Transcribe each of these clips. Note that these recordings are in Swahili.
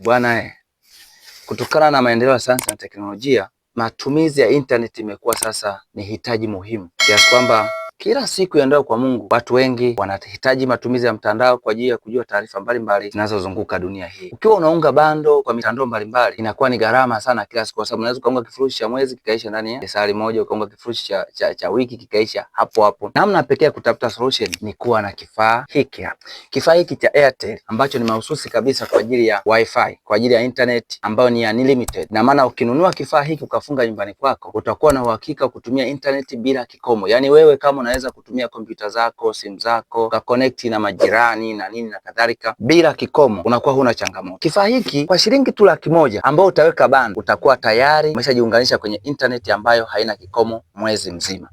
Bwana, kutokana na maendeleo ya sayansi na teknolojia, matumizi ya internet imekuwa sasa ni hitaji muhimu, kiasi kwamba kila siku iendayo kwa Mungu watu wengi wanahitaji matumizi ya mtandao kwa ajili ya kujua taarifa mbalimbali zinazozunguka dunia hii. Ukiwa unaunga bando kwa mitandao mbalimbali, inakuwa ni gharama sana kila siku, kwa sababu unaweza ukaunga kifurushi cha mwezi kikaisha ndani ya saa moja, ukaunga kifurushi cha wiki kikaisha hapo hapo. Namna pekee ya kutafuta solution ni kuwa na kifaa hiki hapa. Kifaa hiki cha Airtel ambacho ni mahususi kabisa kwa ajili ya wifi, kwa ajili ya internet ambayo ni unlimited. Na maana ukinunua kifaa hiki ukafunga nyumbani kwako, utakuwa na uhakika kutumia internet bila kikomo. Yaani wewe kama unaweza kutumia kompyuta zako, simu zako, ukaconnect na majirani na nini na kadhalika bila kikomo, unakuwa huna changamoto. Kifaa hiki kwa shilingi tu Laki1 ambao utaweka bando, utakuwa tayari umeshajiunganisha kwenye internet ambayo haina kikomo mwezi mzima.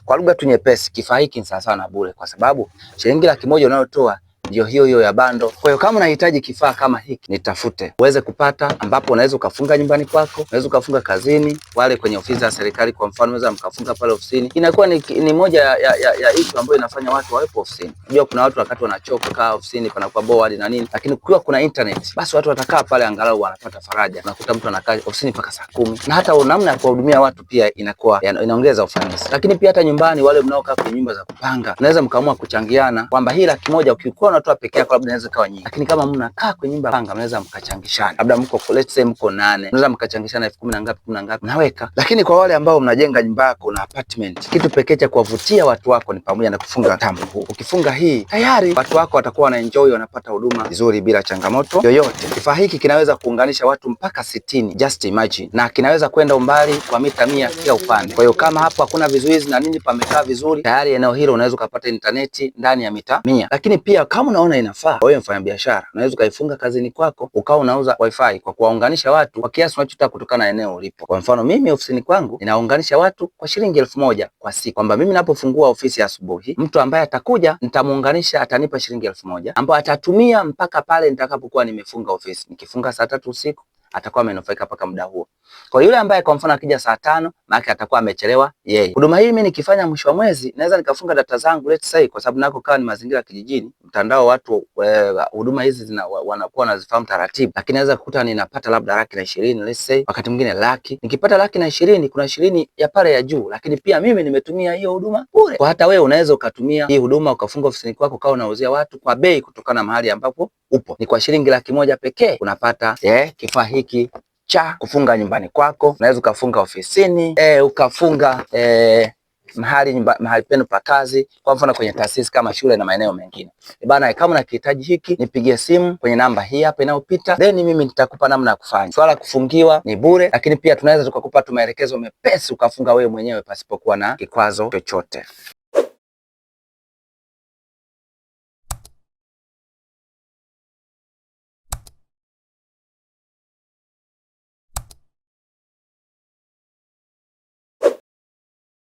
Kwa lugha tu nyepesi, kifaa hiki ni sawa na bure, kwa sababu shilingi Laki1 unayotoa ndio hiyo ya bando. Kwa hiyo kama unahitaji kifaa kama hiki, nitafute uweze kupata, ambapo unaweza ukafunga nyumbani kwako, unaweza ukafunga kazini, wale kwenye ofisi za serikali kwa mfano unaweza mkafunga pale ofisini. Inakuwa ni moja ya issue ambayo inafanya watu wawepo ofisini. Unajua kuna watu wakati wanachoka kaa ofisini panakuwa bored na nini, lakini ukiwa kuna internet basi watu watakaa pale angalau wanapata faraja. Unakuta mtu anakaa ofisini mpaka saa 10, na hata namna ya kuwahudumia watu pia inaongeza ufanisi. Lakini pia hata nyumbani, wale mnaokaa kwenye nyumba za kupanga, unaweza mkaamua kuchangiana kwamba hii Laki1 ukikuwa unatoa peke yako labda inaweza kawa nyingi, lakini kama mnakaa kwenye nyumba panga, mnaweza mkachangishana, labda mko let's say mko 8, mnaweza mkachangishana 10,000 na ngapi 10,000 na ngapi naweka. Lakini kwa wale ambao mnajenga nyumba yako na apartment, kitu pekee cha kuwavutia watu wako ni pamoja na kufunga mtambo huu. Ukifunga hii tayari watu wako watakuwa wana enjoy, wanapata huduma nzuri bila changamoto yoyote. Kifaa hiki kinaweza kuunganisha watu mpaka 60, just imagine, na kinaweza kwenda umbali kwa mita 100 kila upande. Kwa hiyo kama hapo hakuna vizuizi na nini, pamekaa vizuri, tayari eneo hilo unaweza kupata interneti ndani ya mita 100. Lakini pia kama unaona inafaa wewe mfanyabiashara, unaweza ukaifunga kazini kwako ukawa unauza wifi kwa kuwaunganisha watu kwa kiasi unachotaka kutokana na eneo ulipo. Kwa mfano mimi ofisini kwangu ninaunganisha watu kwa shilingi 1,000 kwa siku, kwamba mimi ninapofungua ofisi asubuhi, mtu ambaye atakuja nitamuunganisha, atanipa shilingi 1,000 ambayo atatumia mpaka pale nitakapokuwa nimefunga ofisi. Nikifunga saa 3 usiku atakuwa amenufaika mpaka muda huo. Kwa yule ambaye kwa mfano akija saa 5, maana atakuwa amechelewa yeye. Huduma hii mimi nikifanya mwisho wa mwezi naweza nikafunga data zangu let's say, kwa sababu nako kaa ni mazingira ya kijijini, mtandao watu huduma hizi wanakuwa wanazifahamu taratibu, lakini naweza kukuta ninapata labda Laki20 let's say, wakati mwingine laki. Nikipata Laki20 kuna 20 ya pale ya juu, lakini pia mimi nimetumia hiyo huduma bure. Kwa hata wewe unaweza ukatumia hii huduma ukafunga ofisini kwako ukawa unauzia watu kwa bei kutokana na mahali ambapo upo. Ni kwa shilingi Laki1 pekee unapata kifaa hiki cha kufunga nyumbani kwako. Unaweza ukafunga ofisini, ukafunga mahali penu pa kazi, kwa mfano kwenye taasisi kama shule na maeneo mengine. Bana, kama unahitaji hiki nipigie simu kwenye namba hii hapa inayopita, then mimi nitakupa namna ya kufanya. Swala kufungiwa ni bure, lakini pia tunaweza tukakupa maelekezo mepesi ukafunga wewe mwenyewe pasipokuwa na kikwazo chochote.